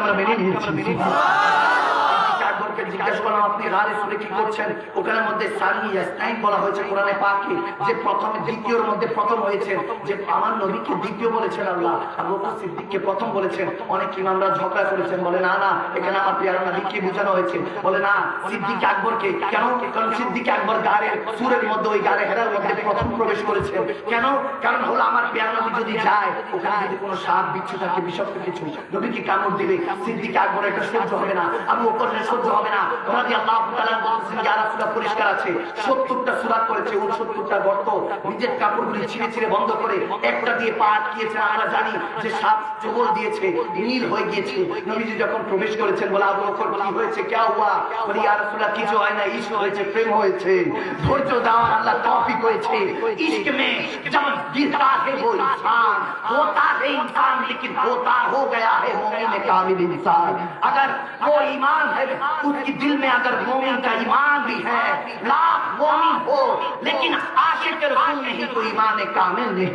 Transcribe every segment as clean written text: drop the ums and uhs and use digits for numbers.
আমরা মেনে নিয়েছি। জিজ্ঞাসা করলাম আপনি গারে সুরে কি করছেন? ওখানের মধ্যে সানি ইয়াসনাইন বলা হয়েছে কোরআনে পাকে, যে প্রথমে দ্বিতীয়র মধ্যে প্রথম হয়েছেন, যে আমার নবীকে দ্বিতীয় বলেছেন আল্লাহ, আবু বকর সিদ্দিককে প্রথম বলেছেন। অনেক ইমামরা ঝগড়া করেছেন, বলে না না এখানে আমার প্রিয় নবীকে বোঝানো হয়েছে। বলে না, সিদ্দিক আকবরকে। কেন? কারণ সিদ্দিক আকবর গারে সুরের মধ্যে, ওই গারে হেরার মধ্যে প্রথম প্রবেশ করেছেন। কেন? কারণ হলো আমার প্রিয় নবী যদি যায়, ওখানে যদি কোনো সাপ বিচ্ছু থাকে, বিষাক্ত কিছু, নবী কি কামড় দিবে? সিদ্দিক আকবর এটা সহ্য হবে না, আবু বকর সহ্য হবে না। পরিষ্কার আছে, 70টা সূরা করেছে, 69টা গর্ত, নিজের কাপড়গুলি ছিঁড়ে ছিঁড়ে বন্ধ করে একটা দিয়ে পা আটকিয়েছে। আমরা জানি যে সাপ চোবল দিয়েছে, নীল হয়ে গিয়েছে। নবীজি যখন প্রবেশ করেছেন, বলে আবু বকর কি হয়েছে, কে হুয়া? বলি ইয়া রাসূলুল্লাহ কিছু হয় না, ইশক হয়েছে, প্রেম হয়েছে, ধৈর্য দেওয়ার আল্লাহ তৌফিক হয়েছে। इश्क में जब गिरता है वो इंसान, होता है इंसान लेकिन होता हो गया है मोमिन कामिल इंसान। अगर वो ईमान है उसके दिल में, अगर मोमिन का ईमान भी है, लाख मोमिन हो लेकिन आशिक रसूल नहीं तो ईमान कामिल नहीं।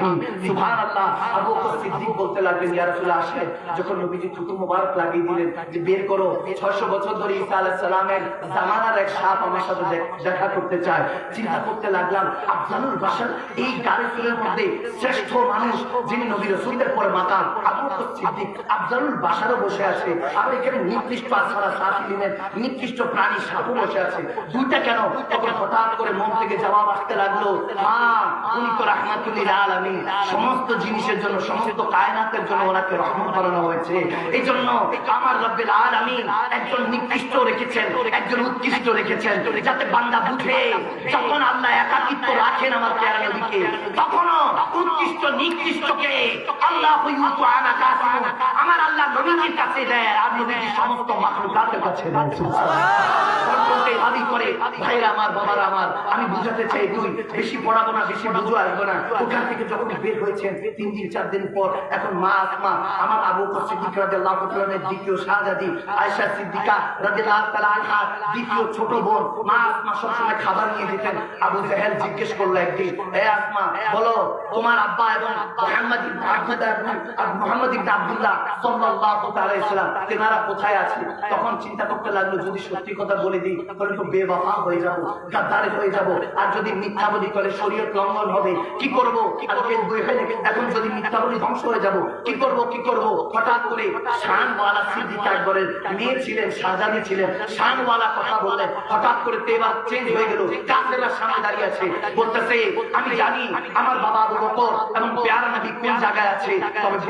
सुभान अल्लाह। अबू बकर सिद्दीक বলতে লাগলেন, ইয়া রাসূলুল্লাহ আসেন। যখন নবীজি থুতু মোবারক লাগিয়ে দিলেন যে বের করো, 600 বছর ধরে ঈসা আলাইহিস সালামের জামানার এক সাপ আমার সাথে দেখা করতে চায়। চিন্তা করতে লাগলাম, আফজালুল বাশার, এই গারিফের মধ্যে শ্রেষ্ঠ মানুষ যিনি নবী রাসূলের পরে মাকাম, আবু বকর সিদ্দীক আফজালুল বাশারও বসে আছে, আর এখানে নিকৃষ্ট আছাড়া সাফিলিনের নিকৃষ্ট প্রাণী সাপও বসে আছে। দুইটা কেন? তখন হঠাৎ করে মন থেকে জবাব আসতে লাগলো, হ্যাঁ উনি তো রাহমাতুল লিল আলামিন, সমস্ত জিনিসের জন্য, সমস্ত কায়নাতের জন্য ওনাকে রহমত বানানো হয়েছে। এই জন্য আমার রব্বুল আলামিন একজন নিকৃষ্ট রেখেছেন, একজন উৎকৃষ্ট রেখেছেন, যাতে বান্দা বুঝে যখন আল্লাহ একাকিত্ব রাখেন আমার প্যারা নবীকে, তখনও উৎকৃষ্ট নিকৃষ্টকে আল্লাহ আমার আল্লাহ নবীর কাছে দেয়, আর নবীজি সমস্ত মাখলুকাতের কাছে দেয়। ভাইরা আমার, বাবারা আমার, আমি বুঝাতে চাই, দুই বেশি পড়াবো না, বেশি বুঝো আসবো না। ওখান থেকে যখন বের হয়েছেন 3 দিন 4 দিন পর, এখন মা আসমা, আমার আবু বকর সিদ্দিক রাদিয়াল্লাহু তাআলার দ্বিতীয় শাহজাদি, আয়েশা সিদ্দিকা রাদিয়াল্লাহু তাআলা আনহা দ্বিতীয় ছোট বোন, মা আসমা সবসময় খাবার নিয়ে দিতেন। আবু জাহেল জিজ্ঞেস করলো একদিন, এ আসমা বলো তোমার আব্বা এবং মুহাম্মদ ইবনে আব্দুল্লাহ সাল্লাল্লাহু আলাইহি ওয়াসাল্লাম তেনারা কোথায় আছে? তখন চিন্তা করতে লাগলো, যদি সত্যি কথা বলে দিই তাহলে তো বেওয়াফা হয়ে যাব, গাদ্দার হয়ে যাব, আর যদি মিথ্যা বলি তাহলে শরীয়ত লঙ্ঘন হবে, কি করব? এখন যদি মিথ্যা বলি ধ্বংস হয়ে যাব, কি করব? কি করব? হঠাৎ করে শানওয়ালা সিদ্দিক আকবরের মেয়ে ছিলেন, শাহজাদি ছিলেন, শানওয়ালা কথা বললেন। হঠাৎ করে তেবা চেঞ্জ হয়ে গেল, কাফেররা সামনে দাঁড়িয়ে আছে, বলতেছে আমি জানি আমার বাবা আবু বকর এবং প্যারা নবী কোন জায়গায় আছে, তবে